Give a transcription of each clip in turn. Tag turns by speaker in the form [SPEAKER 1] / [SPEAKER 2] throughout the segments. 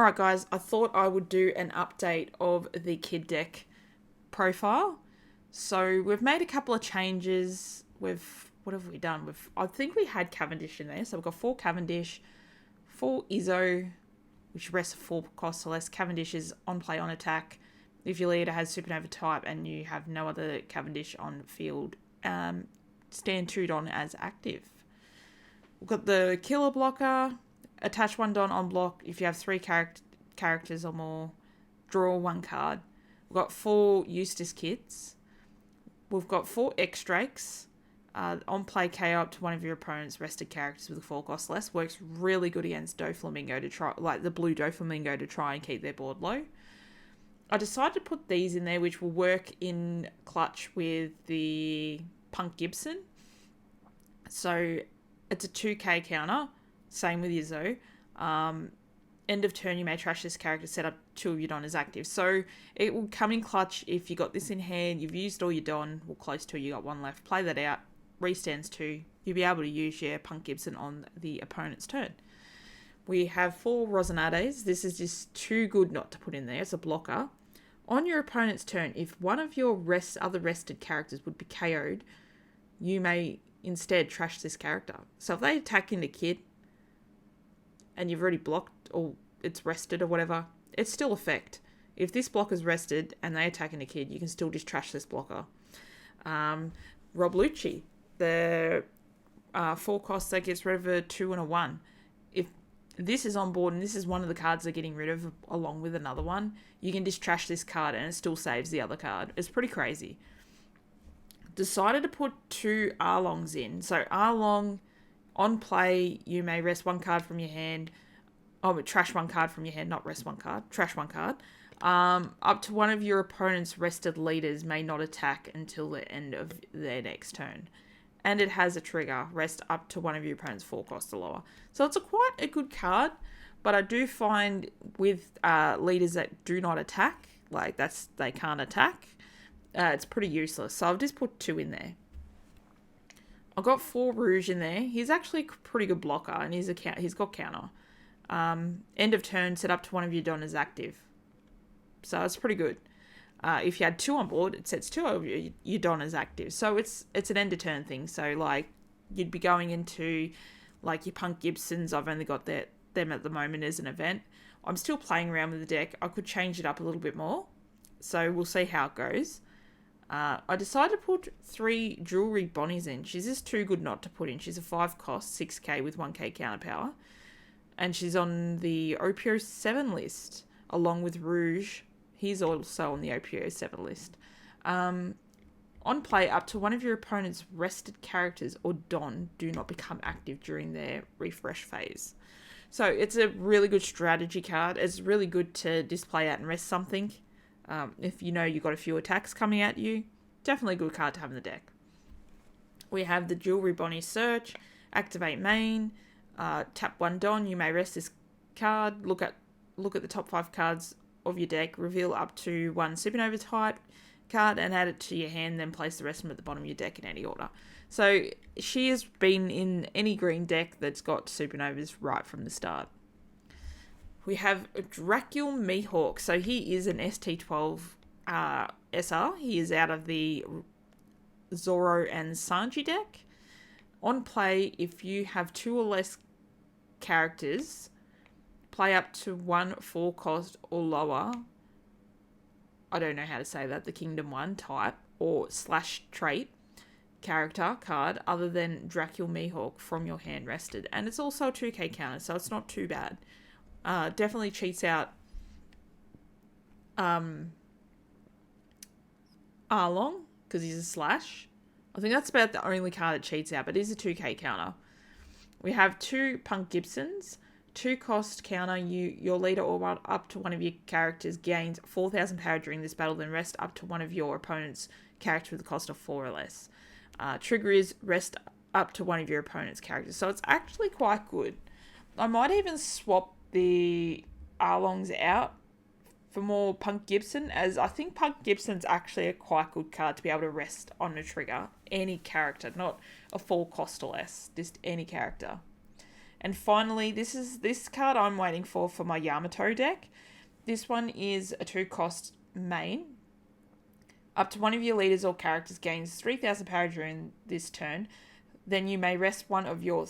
[SPEAKER 1] Alright guys, I thought I would do an update of the kid deck profile. So we've made a couple of changes. What have we done? I think we had Cavendish in there. So we've got 4 Cavendish, 4 Izzo, which rests 4 costs or less. Cavendish is on play, on attack. If your leader has Supernova type and you have no other Cavendish on field, stand 2 Don as active. We've got the Killer Blocker. Attach 1 Don on block. If you have 3 characters or more, draw 1 card. We've got 4 Eustass kits. We've got 4 X-Drakes. On play, KO up to one of your opponent's rested characters with a 4 cost less. Works really good against Doflamingo to try, like the blue Doflamingo, to try and keep their board low. I decided to put these in there, which will work in clutch with the Punk Gibson. So it's a 2k counter. Same with Izzo. End of turn, you may trash this character, set up 2 of your Don as active. So it will come in clutch if you got this in hand, you've used all your Don, well, close to it, you got 1 left. Play that out, restands 2. You'll be able to use your Punk Gibson on the opponent's turn. We have 4 Rosinades. This is just too good not to put in there. It's a blocker. On your opponent's turn, if one of your other rested characters would be KO'd, you may instead trash this character. So if they attack into Kid, and you've already blocked, or it's rested or whatever, it's still effect. If this blocker's rested and they attack in a Kid, you can still just trash this blocker. Rob Lucci, the 4 costs that gets rid of a 2 and a 1. If this is on board and this is one of the cards they're getting rid of along with another one, you can just trash this card and it still saves the other card. It's pretty crazy. Decided to put 2 Arlongs in. So Arlong, on play, you may rest 1 card from your hand. Trash 1 card from your hand, not rest 1 card. Trash 1 card. Up to one of your opponent's rested leaders may not attack until the end of their next turn. And it has a trigger, rest up to one of your opponent's 4 costs or lower. So it's quite a good card, but I do find with leaders that do not attack, like they can't attack, it's pretty useless. So I've just put 2 in there. I've got 4 Rouge in there. He's actually a pretty good blocker, and he's got counter. End of turn, set up to one of your Don as active. So it's pretty good. If you had 2 on board, it sets 2 of your Don as active. So it's an end of turn thing. So like you'd be going into like your Punk Gibsons. I've only got them at the moment as an event. I'm still playing around with the deck. I could change it up a little bit more. So we'll see how it goes. I decided to put 3 Jewelry Bonnies in. She's just too good not to put in. She's a 5 cost, 6k with 1k counter power. And she's on the OP07 list, along with Rouge. He's also on the OP07 list. On play, up to one of your opponent's rested characters or Don do not become active during their refresh phase. So it's a really good strategy card. It's really good to display out and rest something. If you know you've got a few attacks coming at you, definitely a good card to have in the deck. We have the Jewelry Bonnie Search, activate main, tap 1 Don, you may rest this card, look at the top 5 cards of your deck, reveal up to 1 Supernova type card and add it to your hand, then place the rest of them at the bottom of your deck in any order. So she has been in any green deck that's got Supernovas right from the start. We have Dracul Mihawk. So he is an ST12 SR. He is out of the Zoro and Sanji deck. On play, if you have 2 or less characters, play up to 1 4 cost or lower. I don't know how to say that. The Kingdom 1 type or / trait character card other than Dracul Mihawk from your hand rested. And it's also a 2k counter, so it's not too bad. Definitely cheats out Arlong because he's a slash. I think that's about the only card it cheats out, but it is a 2k counter. We have 2 Punk Gibsons, 2 cost counter. Your leader or up to one of your characters gains 4,000 power during this battle, then rest up to one of your opponent's characters with a cost of 4 or less. Trigger is rest up to one of your opponent's characters, so it's actually quite good. I might even swap the Arlongs out for more Punk Gibson, as I think Punk Gibson's actually a quite good card to be able to rest on a trigger. Any character, not a 4 cost or less, just any character. And finally, this card I'm waiting for my Yamato deck. This one is a 2-cost main. Up to one of your leaders or characters gains 3,000 power during this turn. Then you may rest one of your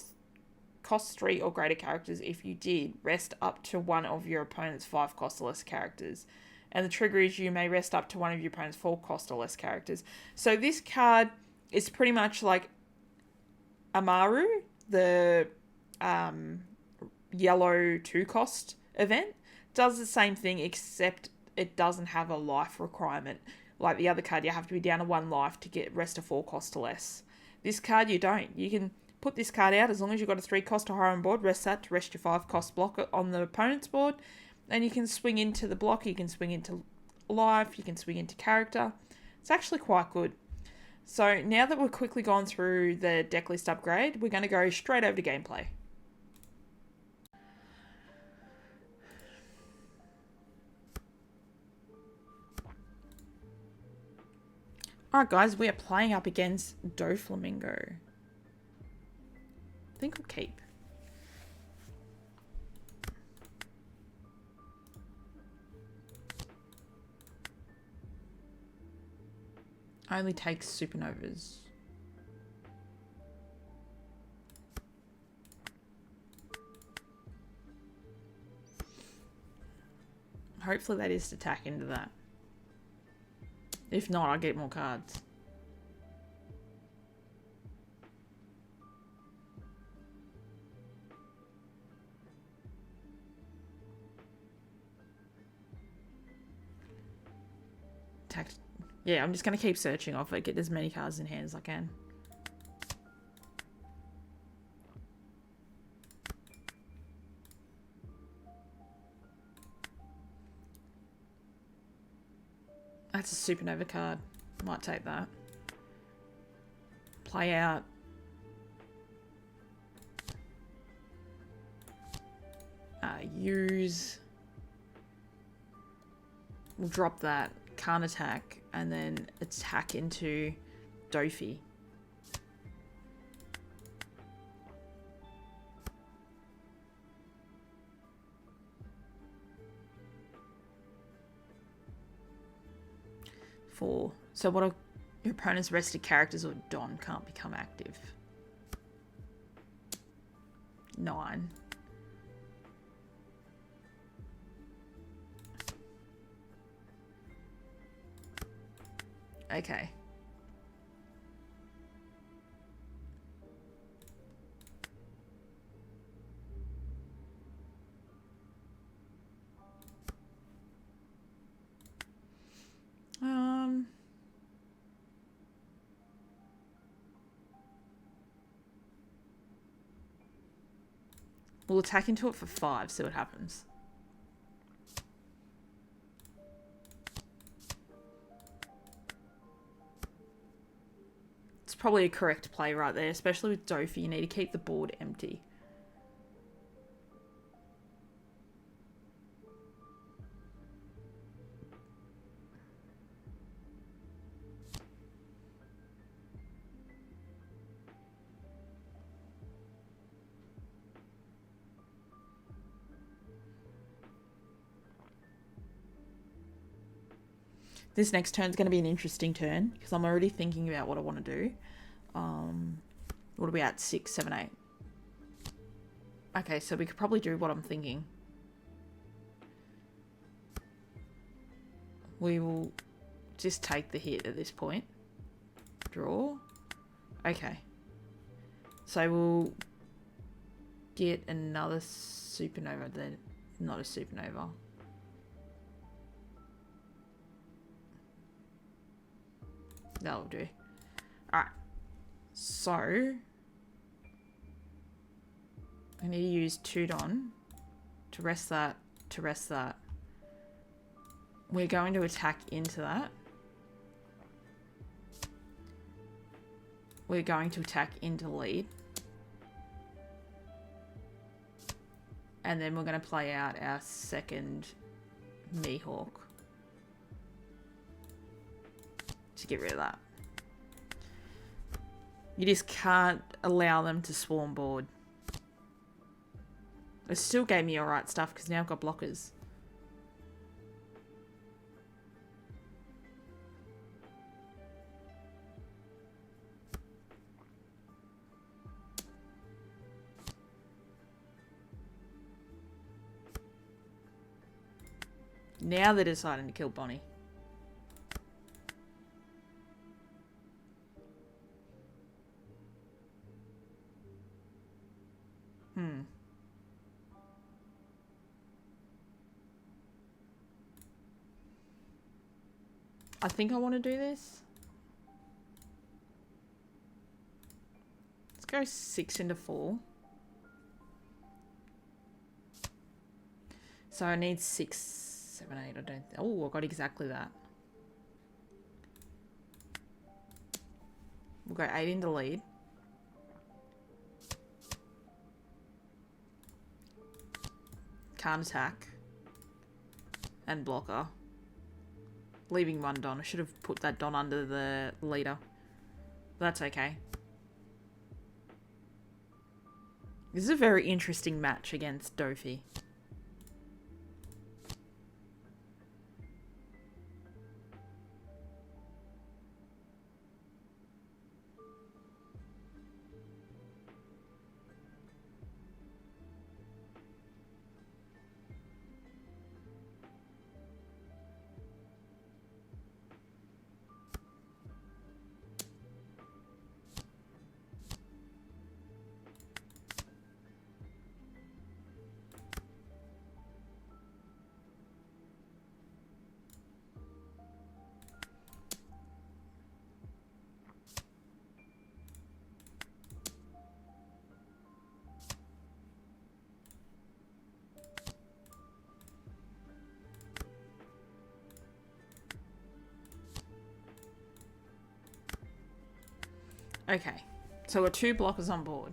[SPEAKER 1] cost 3 or greater characters. If you did, rest up to one of your opponent's 5 cost or less characters. And the trigger is you may rest up to one of your opponent's 4 cost or less characters. So this card is pretty much like Amaru, the yellow 2-cost event. Does the same thing, except it doesn't have a life requirement. Like the other card, you have to be down to 1 life to get rest of 4 cost or less. This card, you don't. You can put this card out as long as you've got a 3 cost or higher on board. Rest that to rest your 5 cost block on the opponent's board. And you can swing into the block. You can swing into life. You can swing into character. It's actually quite good. So now that we've quickly gone through the deck list upgrade, we're going to go straight over to gameplay. Alright guys, we are playing up against Doflamingo. I think we'll keep. Only takes supernovas. Hopefully they just attack into that. If not, I'll get more cards. Yeah, I'm just going to keep searching off it, get as many cards in hand as I can. That's a supernova card. Might take that. Play out. Use. We'll drop that. Can't attack. And then attack into Dofi. Four. So what are your opponent's rested characters or Don can't become active? 9. Okay. We'll attack into it for 5, see what happens. It's probably a correct play right there, especially with Dofi. You need to keep the board empty. This next turn is going to be an interesting turn because I'm already thinking about what I want to do. What are we at? 6, 7, 8. Okay, so we could probably do what I'm thinking. We will just take the hit at this point. Draw. Okay. So we'll get another supernova then. Not a supernova. That'll do. Alright. So I need to use 2 Don to rest that, to rest that. We're going to attack into that. We're going to attack into lead. And then we're going to play out our second Mihawk to get rid of that. You just can't allow them to swarm board. It still gave me alright stuff because now I've got blockers. Now they're deciding to kill Bonnie. I think I want to do this. Let's go 6 into 4. So I need 6, 7, 8. I don't. Oh, I got exactly that. We'll go 8 into lead. Can't attack. And blocker. Leaving 1 Don. I should have put that Don under the leader. But that's okay. This is a very interesting match against Dofi. Okay, so we're 2 blockers on board.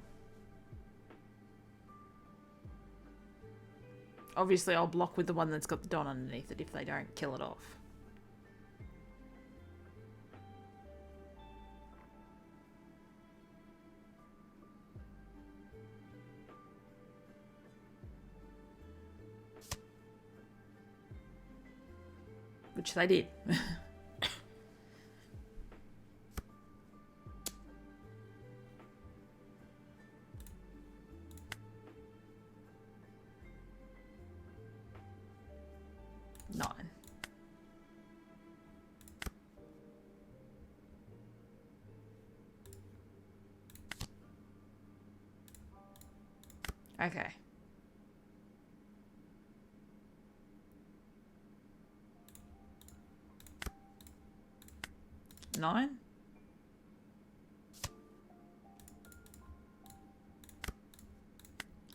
[SPEAKER 1] Obviously, I'll block with the one that's got the Don underneath it if they don't kill it off. Which they did. Okay. Nine.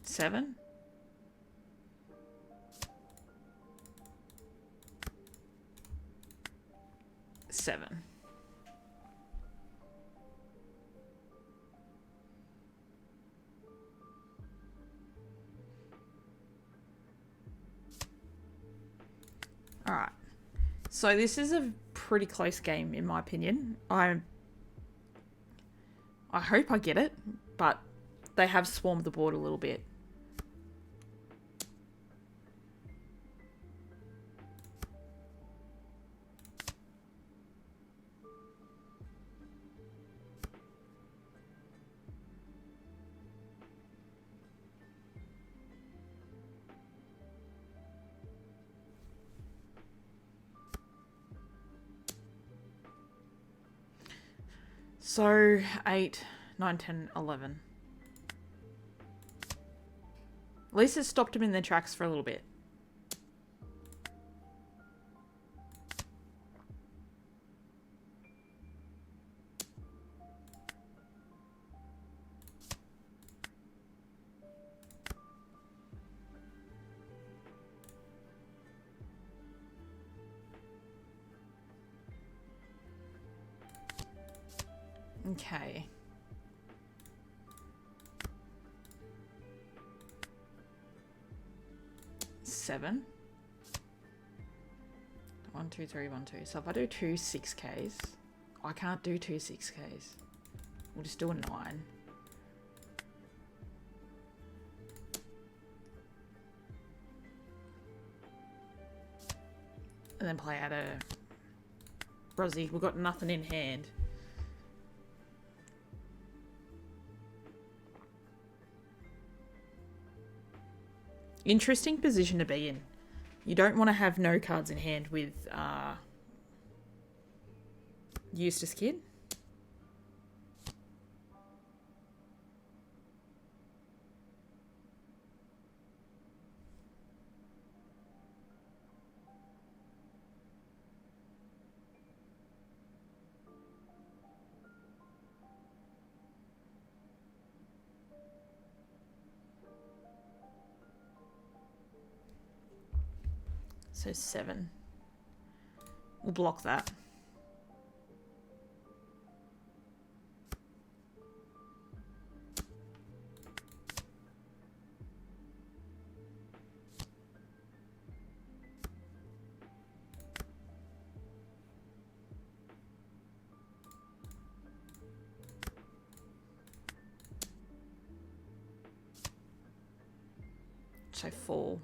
[SPEAKER 1] Seven. Seven. All right. So this is a pretty close game in my opinion. I hope I get it, but they have swarmed the board a little bit. So 8, 9, 10, 11. At least it stopped them in their tracks for a little bit. Okay. Seven. 1, 2, 3, 1, 2. So if I do 2 6Ks, I can't do 2 6Ks. We'll just do a 9. And then play out a Rosy. We've got nothing in hand. Interesting position to be in. You don't want to have no cards in hand with Eustass Kid. So 7. We'll block that. So 4.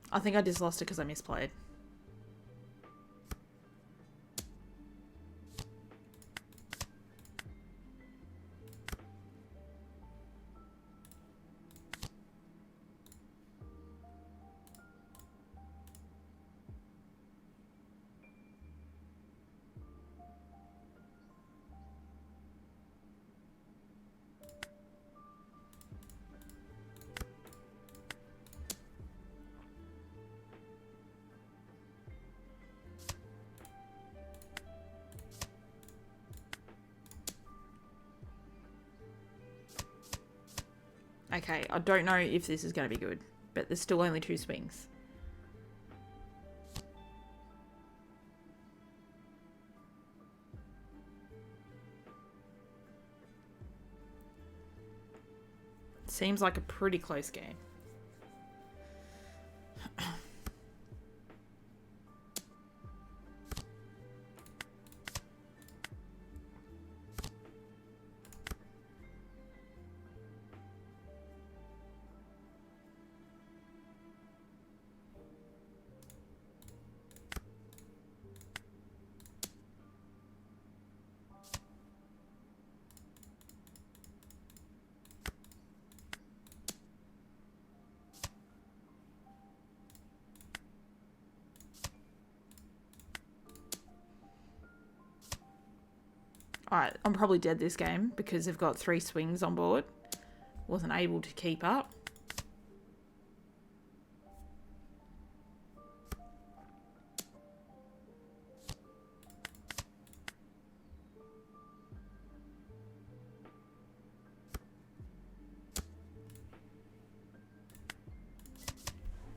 [SPEAKER 1] I think I just lost it because I misplayed. Okay, I don't know if this is going to be good, but there's still only 2 swings. Seems like a pretty close game. Alright, I'm probably dead this game because they've got 3 swings on board. Wasn't able to keep up.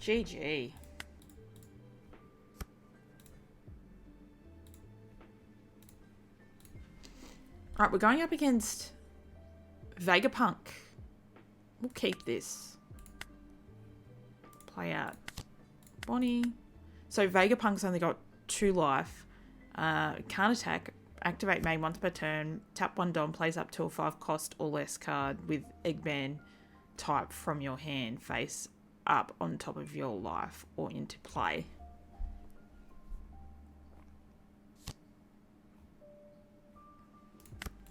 [SPEAKER 1] GG. Alright, we're going up against Vegapunk. We'll keep this. Play out Bonnie. So Vegapunk's only got 2 life. Can't attack. Activate main once per turn. Tap 1 Dom. Plays up to a 5 cost or less card with Eggman type from your hand face up on top of your life or into play.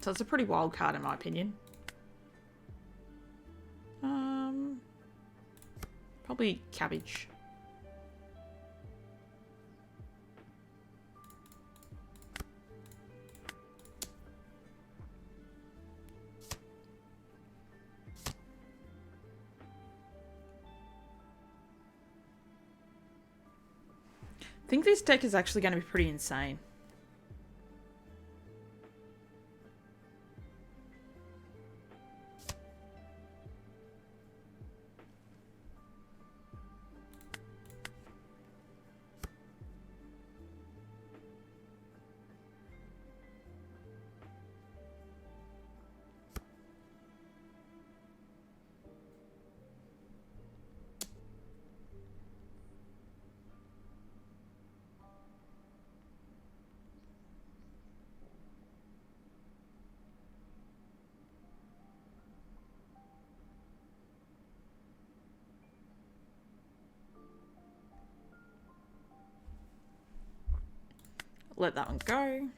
[SPEAKER 1] So it's a pretty wild card in my opinion. Probably cabbage. I think this deck is actually going to be pretty insane. let that one go.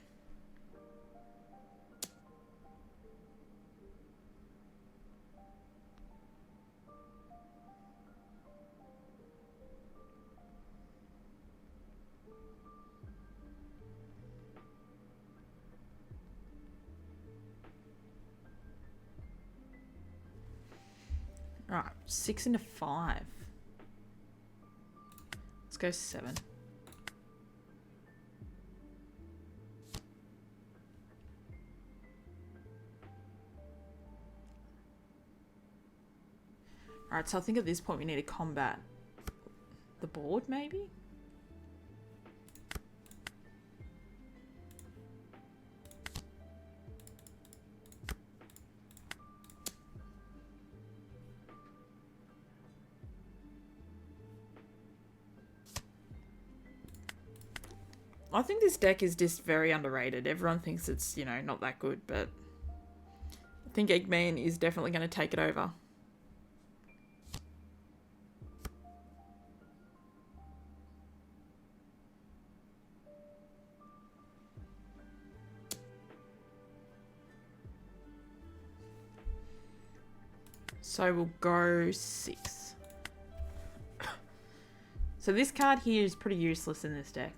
[SPEAKER 1] Alright, 6 into 5. Let's go 7. Alright, so I think at this point we need to combat the board, maybe? I think this deck is just very underrated. Everyone thinks it's, you know, not that good, but I think Eggman is definitely going to take it over. So we'll go 6. So this card here is pretty useless in this deck.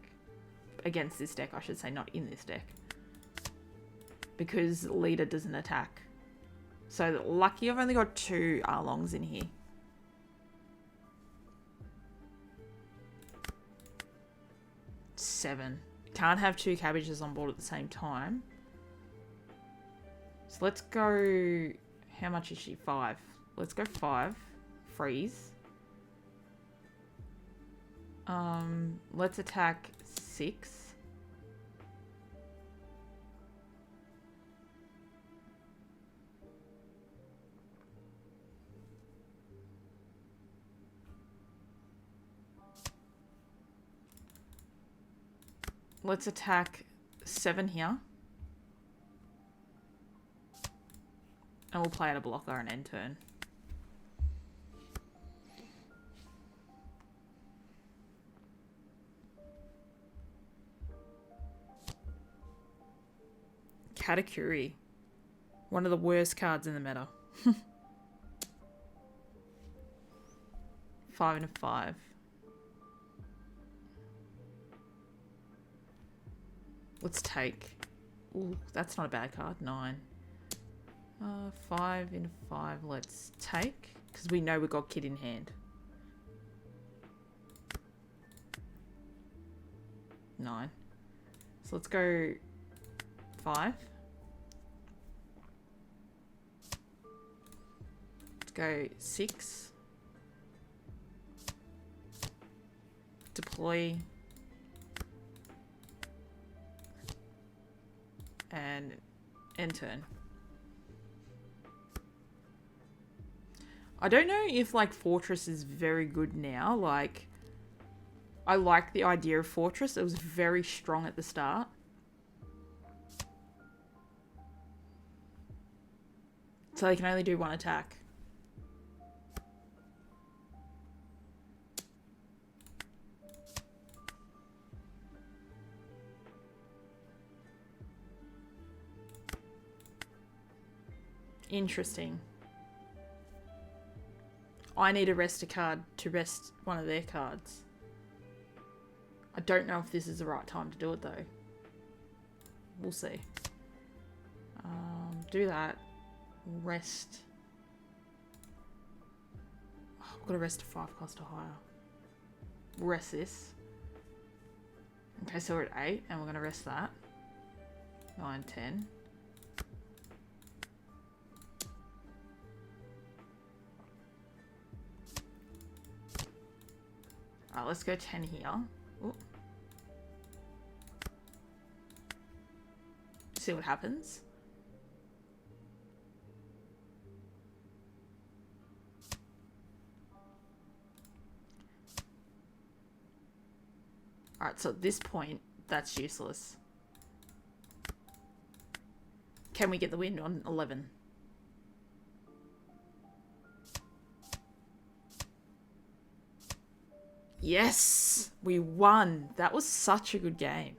[SPEAKER 1] Against this deck, I should say, not in this deck. Because leader doesn't attack. So lucky I've only got 2 Arlongs in here. Seven. Can't have 2 cabbages on board at the same time. So let's go... How much is she? 5. Let's go 5. Freeze. Let's attack 6. Let's attack 7 here. And we'll play out a blocker and end turn. Katakuri. One of the worst cards in the meta. 5 and a 5. Let's take... Ooh, that's not a bad card. 9. 5 into 5. Let's take. Because we know we've got Kid in hand. 9. So let's go 5. Let's go 6. Deploy. And end turn. I don't know if like Fortress is very good now. Like, I like the idea of Fortress. It was very strong at the start. So they can only do 1 attack. Interesting. I need to rest a card to rest one of their cards. I don't know if this is the right time to do it though. We'll see. Do that. Rest. Oh, I've got to rest a 5 cost or higher. We'll rest this. Okay, so we're at 8 and we're going to rest that. 9, 10. Alright, let's go 10 here. Ooh. See what happens. Alright, so at this point, that's useless. Can we get the win on 11? Yes! We won! That was such a good game.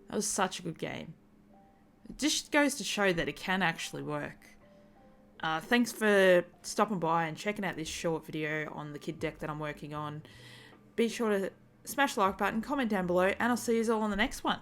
[SPEAKER 1] That was such a good game. It just goes to show that it can actually work. Thanks for stopping by and checking out this short video on the kid deck that I'm working on. Be sure to smash the like button, comment down below, and I'll see you all on the next one.